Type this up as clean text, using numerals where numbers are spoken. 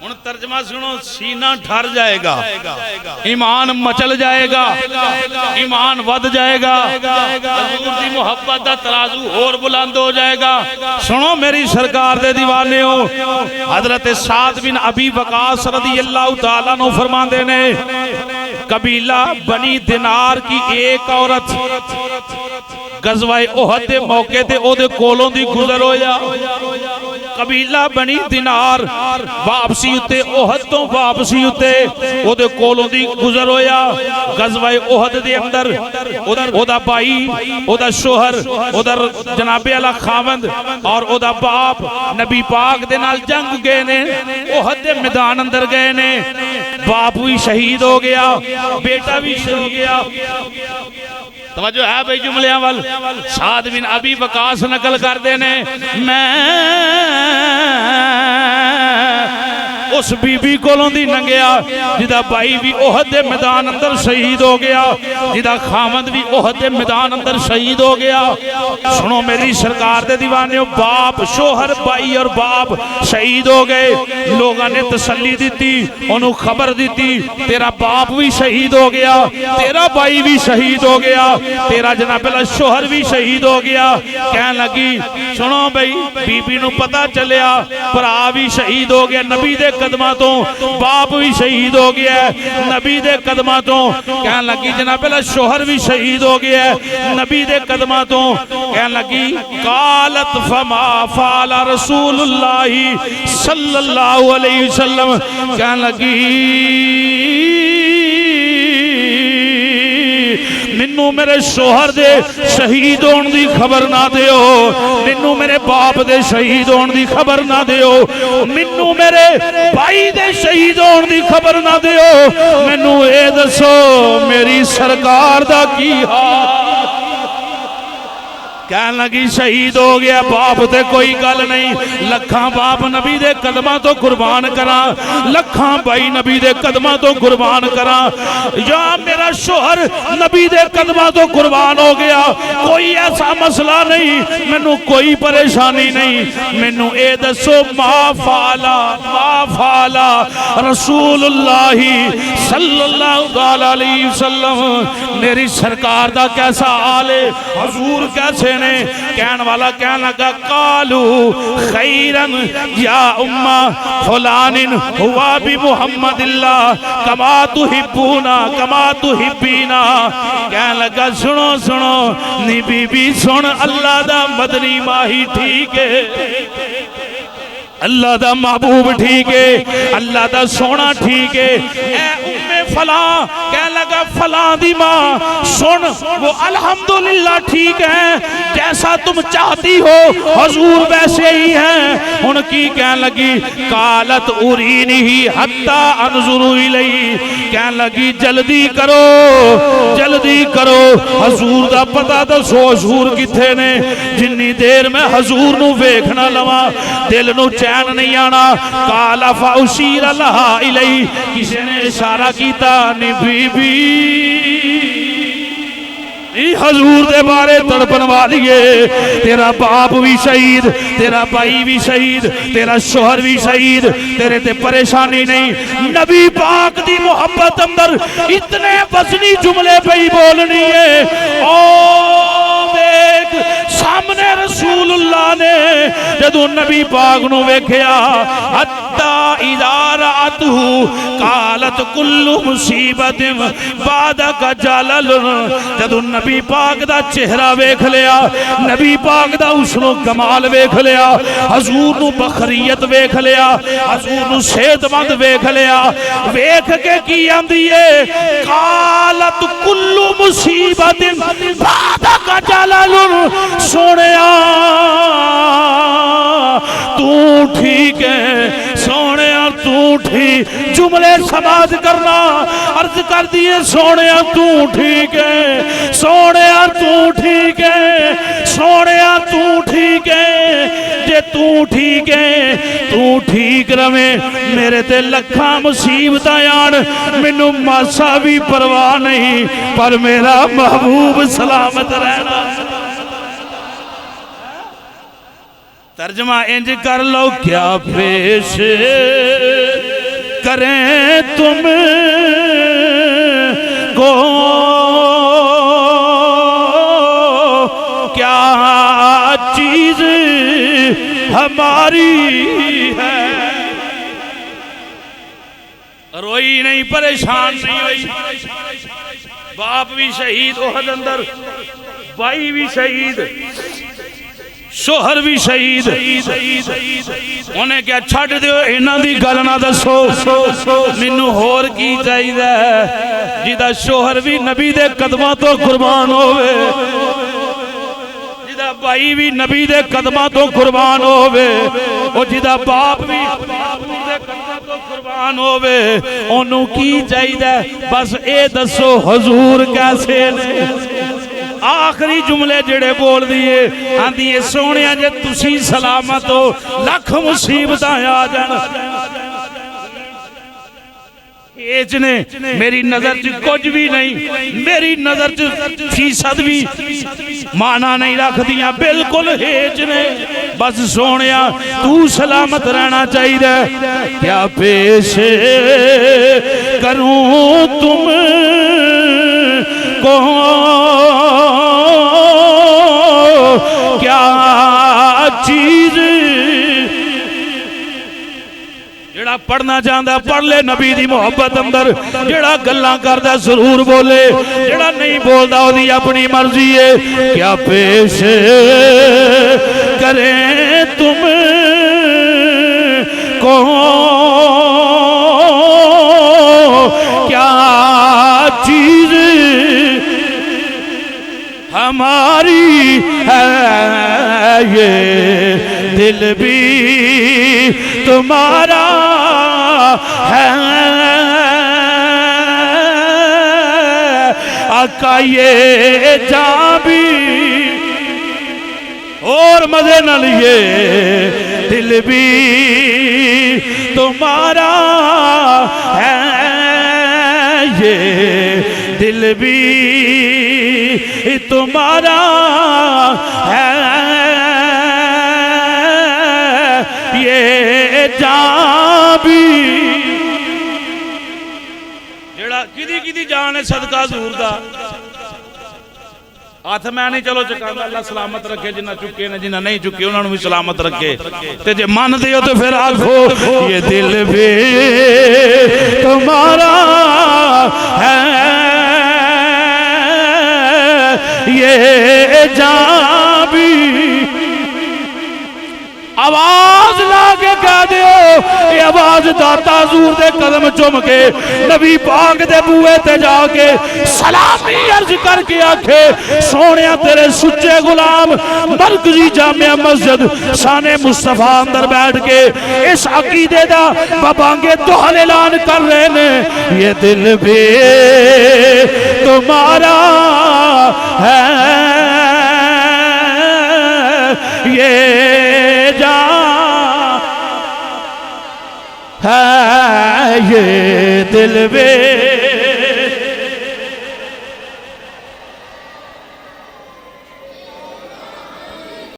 ان ترجمہ سنو، سینہ ٹھر جائے گا، ایمان مچل جائے گا، ایمان ود جائے گا، حضور دی محبت دا ترازو اور بلند ہو جائے گا۔ سنو میری سرکار دے دیوانے ہو، حضرت سعد بن ابی وقاص رضی اللہ تعالیٰ نو فرماندے نے، قبیلہ بنی دینار کی ایک عورت غزوہ احد دے موقع تے او دے کولوں دی گزر ہویا۔ قبیلہ بنی دینار واپسی اتے، احد تو واپسی اتے او دے کولوں دی گزر ہویا۔ غزوہ احد دے اندر او دا بائی، او دا شوہر، او دا جناب علا خاوند اور او دا باپ نبی پاک دے نال جنگ گئے نے، احد دے میدان اندر گئے نے۔ باپ بھی شہید ہو گیا، بیٹا بھی شہید گیا۔ توجہ ہے بھئی جملیاں وال، سعد بن ابی وقاص نقل کر دینے، میں اس بی بی کولوں دی ننگیا جدا بھائی بھی احد دے میدان اندر شہید ہو گیا، جدا خامد بھی احد دے میدان اندر شہید ہو گیا۔ سنو میری سرکار دے دیوانے، باپ شوہر بھائی اور باپ شہید ہو گئے۔ لوگاں نے تسلی دیتی، انہوں خبر دیتی، تیرا باپ بھی شہید ہو گیا، تیرا بھائی بھی شہید ہو گیا، تیرا جناب اللہ شوہر بھی شہید ہو گیا۔ کہنے لگی سنو بھئی، بی بی نو پتا چلیا پرا بھی شہید ہو گیا نبی دے قدماتوں، باپ بھی شہید ہو گیا ہے نبی دے قدماتوں۔ کہنے لگی جناب اللہ شوہر بھی شہید ہو گیا ہے نبی دے قدماتوں۔ کہنے لگی قالت فما فعل رسول اللہ صلی اللہ علیہ وسلم، کہنے لگی منو میرے شوہر دے شہید ہون دی خبر نہ دیو، منو میرے باپ دے شہید ہون دی خبر نہ دیو، منو میرے بھائی دے شہید ہون دی خبر نہ دیو، منو اے دسو میری سرکار دا کی حال۔ کہنے لگی شہید ہو گیا باپ تے کوئی گل نہیں، لکھاں باپ نبی دے قدمہ تو قربان کرا، لکھاں بھائی نبی دے قدمہ تو قربان کرا، یا میرا شوہر نبی دے قدمہ تو قربان ہو گیا، کوئی ایسا مسئلہ نہیں، منو کوئی پریشانی نہیں، منو اے دسو ما فعلا رسول اللہ صلی اللہ علیہ وسلم، میری سرکار دا کیسا حال ہے، حضور کیسے نے؟ کہن والا کہنے لگا قالو خیرن یا امہ فلان ہوا بھی محمد اللہ کما تحبونا کما تحبینا۔ کہنے لگا سنو سنو نی بی بی سن، اللہ دا مدنی ماہی ٹھیک ہے، اللہ دا محبوب ٹھیک ہے، اللہ دا سونا ٹھیک ہے، اے ام فلاں کہنے لگا فلاں دی ماں سن، وہ الحمدللہ ٹھیک ہے، جیسا تم چاہتی ہو حضور ویسے ہی ہیں۔ ان کی کہنے لگی قالت ارینی حتی انظر الیہ، کہنے لگی جلدی کرو حضور دا پتہ دسو حضور کتھے نے، جنی دیر میں حضور نو ویکھنا لواں دل نو چین نہیں آنا۔ قال فاشیر لہا الیہ، کسی نے اشارہ کیتا نی بی بی حضور دے بارے تڑپن والیے، تیرا باپ بھی شہید، تیرا بھائی بھی شہید، تیرا شوہر بھی شہید، تیرے تے پریشانی نہیں۔ نبی پاک دی محبت اندر اتنے وزنی جملے پہ ہی بولنی ہے۔ او دیکھ سامنے رسول اللہ نے جدو نبی پاک نو ویکھیا حتی اذا رأتہو قالت کل مصیبت بعدک جلل، جدو نبی پاک دا چہرہ ویکھ لیا، نبی پاک دا حسن و کمال ویکھ لیا، حضور نو بخریت ویکھ لیا، حضور نو صحت مند ویکھ لیا، ویکھ کے کی آندی ہے قالت کل مصیبت بعدک جلل، سونیا تو ٹھیک ہے، سونیا تو ٹھیک، جملے سماج کرنا عرض کر دیئے سونیا تو ٹھیک ہے، سونیا تو ٹھیک ہے، سونیا تو ٹھیک ہے، جے تو ٹھیک ہے تو ٹھیک رویں، میرے تے لکھاں مصیبت آیان منو ماسا بھی پرواہ نہیں، پر میرا محبوب سلامت رہنا۔ ترجمہ انج کر لو کیا پیش کریں تم کو کیا چیز ہماری ہے. روئی نہیں، پریشان نہیں ہوئی. باپ بھی شہید احد اندر، بھائی بھی شہید، شوہر بھی شہید. انہیں کیا چھٹ دیو انہاں دی گل نہ دسو، مینوں ہور کی چاہیدا ہے جیدا شوہر بھی نبی دے قدماں تو قربان ہوئے، جیدا بھائی بھی نبی دے قدماں تو قربان ہوئے، اور جیدا باپ بھی نبی دے قدماں تو قربان ہوئے. انہوں کی چاہیدا ہے بس اے دسو حضور کیسے نے. آخری جملے جڑے بول دیئے آندھی یہ سونیا جے تسی سلامت ہو لکھ مصیبت آیا جان. ایجنے میری نظر چ کچھ بھی نہیں، میری نظر چ فیصد بھی معنی نہیں رکھ دیا، بالکل ایجنے. بس سونیا تو سلامت رہنا چاہیے. کیا پیش کروں تم کو کیا چیز. جڑا پڑھنا چاہتا پڑھ لے نبی دی محبت اندر، جڑا گلاں کردا ضرور بولے، جڑا نہیں بولدا او دی اپنی مرضی ہے. کیا پیش کریں تم کو کیا چیز ہماری ہے. یہ دل بھی تمہارا ہے آقا، یہ جاں بھی اور مزے نہ لیے. دل بھی تمہارا ہے، یہ دل بھی تمہارا ہے، یہ جان بھی. جڑا کدی جان ہے صدقہ حضور دا. ہاتھ میں نہیں چلو چکاندہ، اللہ سلامت رکھے. جنہ چکے نے جنہ نہیں چکے انہوں نے بھی سلامت رکھے. تے جے مان دیو تو پھر آکھو یہ دل بھی تمہارا ہے، یہ جان بھی. آواز لاگے کہہ دیو، یہ آواز داتا حضور دے قدم چوم کے نبی پاک دے بوئے تے جا کے سلامی عرض کر کے آکھے سونیا تیرے سچے غلام مرکزی جامعہ مسجد شان مصطفیٰ اندر بیٹھ کے اس عقیدے دا بابانگے دوہل اعلان کر رہے نے. یہ دل بھی تمہارا ہے، یہ جان ہے، یہ دل بھی